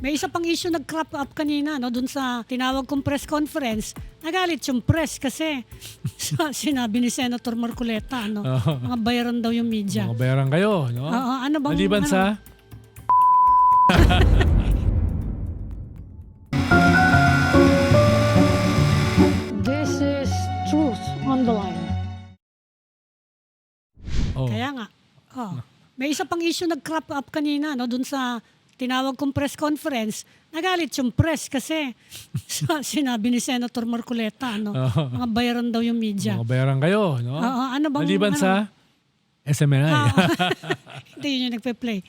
May isa pang issue nag-crop up kanina no dun sa tinawag kong press conference. Nagalit yung press kasi sinabi ni Senator Marcoleta no, mga bayaran daw yung media. Mga bayaran kayo, no? Oo, ano bang Maliban ano? sa This is truth on the line. oh, Kaya nga. May isa pang issue nag-crop up kanina no dun sa tinawag kong press conference. Nagalit yung press kasi sinabi ni Senator Marcoleta no, mga bayaran daw yung media. mga bayaran kayo, no? Oo, ano bang Maliban ano? sa SMNI. Hindi yun yung nagpe-play.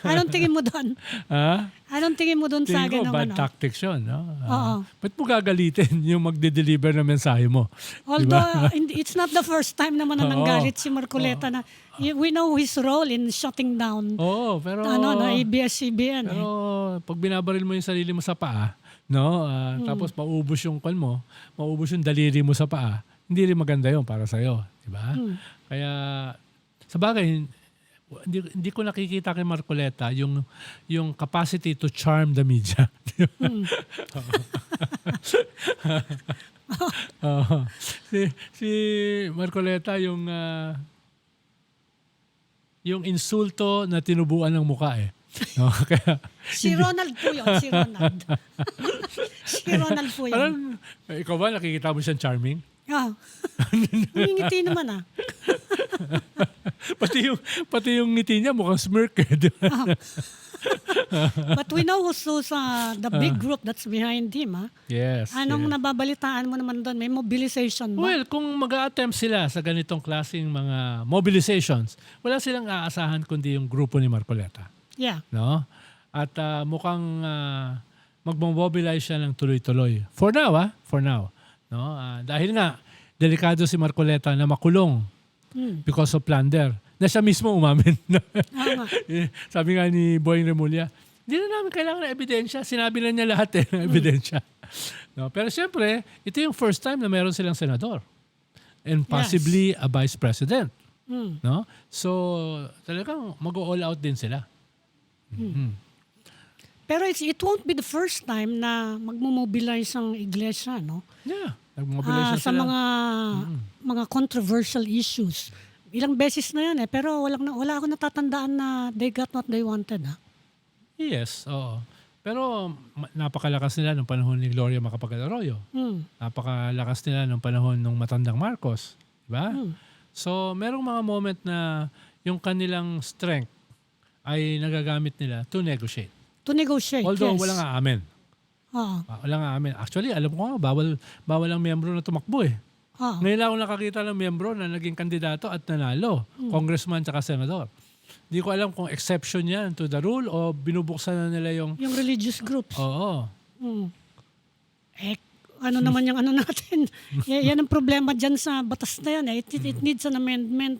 Anong tingin mo doon? Ha? Anong tingin mo doon sa Tingin akin? ko, bad tactics yun, no? Oo. Ba't mo gagalitin yung magde-deliver ng mensahe mo? Although, it's not the first time naman na Oo. nanggalit si Marcoleta na we know his role in shutting down Oo, pero ABS-CBN. pero pag binabaril mo yung sarili mo sa paa, no? Tapos maubos yung kwan mo, maubos yung daliri mo sa paa, hindi rin maganda yun para sa'yo, di ba? Kaya, sa bagay, hindi ko nakikita kay Marcoleta yung capacity to charm the media. Si Marcoleta yung insulto na tinubuan ng muka eh. No? Kaya, Si Ronald po yun, si Ronald. Si Ronald po yun. parang, ikaw ba nakikita mo siyang charming? Humingiti naman Pati yung ngiti niya mukhang smirk eh. Di ba? But we know who's the big group that's behind him. Yes. Anong yes. nababalitaan mo naman doon? May mobilization ba? Well, kung mag-a-attempt sila sa ganitong klaseng mga mobilizations, wala silang aasahan kundi yung grupo ni Marcoleta. Yeah. No? At mukhang magmobilize siya ng tuloy-tuloy. For now. No? Dahil nga, delikado si Marcoleta na makulong because of plunder. Na siya mismo umamin. Sabi nga ni Boying Remulla, hindi na namin kailangan ng ebidensya. Sinabi na niya lahat ng ebidensya. No? Pero siyempre, ito yung first time na meron silang senador. And possibly a vice president. No? So, talagang mag-all out din sila. Pero it won't be the first time na magmo-mobilize ang iglesia, no? Yeah. Nag-mobilize Sa sila. mga controversial issues. Ilang beses na yan pero wala ako natatandaan na they got what they wanted. Yes, oo. Pero napakalakas nila nung panahon ni Gloria Macapagal-Arroyo. Napakalakas nila nung panahon ng matandang Marcos. Diba? So, merong mga moment na yung kanilang strength ay nagagamit nila to negotiate. To negotiate, Although yes. walang aamin. Walang aamin. Actually, alam ko nga, bawal ang miyembro na tumakbo eh. Ngayon lang ako nakakita ng miyembro na naging kandidato at nanalo. Congressman tsaka senador. Hindi ko alam kung exception yan to the rule o binubuksan na nila yung religious groups. Oo. Ano naman yung ano natin? Yan ang problema dyan sa batas na yan. It needs an amendment.